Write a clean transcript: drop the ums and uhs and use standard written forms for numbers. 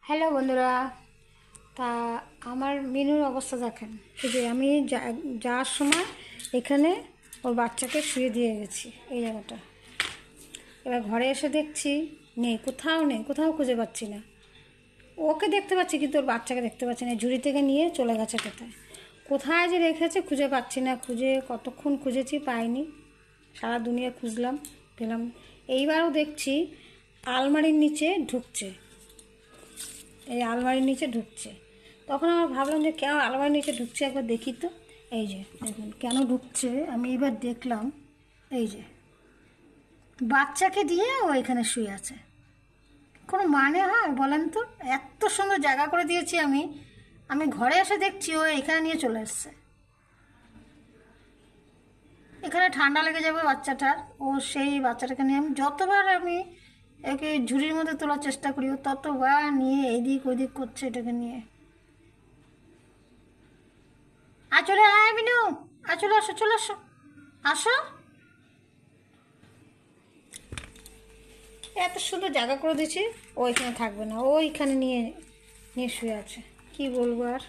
Hello বন্ধুরা, তা আমার মিনুর অবস্থা দেখেন। এই যে আমি যাওয়ার সময় এখানে ওর বাচ্চাকে শুয়ে দিয়ে গেছি এই জায়গাটা। এবার ঘরে এসে দেখছি নেই, কোথাও খুঁজে পাচ্ছি না। ওকে দেখতে পাচ্ছি কিন্তু ওর বাচ্চাকে দেখতে পাচ্ছি না। ঝুড়ি থেকে নিয়ে চলে গেছে কোথায় যে রেখেছে খুঁজে পাচ্ছি না। কতক্ষণ খুঁজেছি, পাইনি। সারা দুনিয়া খুঁজলাম, পেলাম। এইবারও দেখছি আলমারির নিচে ঢুকছে, এই আলমারির নিচে ঢুকছে। তখন আমার ভাবলাম যে কেন আলমারির নিচে ঢুকছে, একবার দেখি তো। এই যে দেখুন কেন ঢুকছে, আমি এবার দেখলাম। এই যে বাচ্চাকে দিয়ে ও এখানে শুয়ে আছে। কোনো মানে হয় বলেন তো? এত সুন্দর জায়গা করে দিয়েছি আমি আমি ঘরে এসে দেখছি ও এখানে নিয়ে চলে এসছে। এখানে ঠান্ডা লেগে যাবে বাচ্চাটার। ও সেই বাচ্চাটাকে নিয়ে আমি একে ঝুড়ির মধ্যে তোলার চেষ্টা করি, ও ততবার নিয়ে এদিক ওদিক করছে এটাকে নিয়ে। আর চলে আয় মিনু, আর চলে আসো, চলে আসো, আসো। এত সুন্দর জায়গা করে দিয়েছি, ও এখানে থাকবে না, ও এখানে নিয়ে নিয়ে শুয়ে আছে। কি বলবো আর।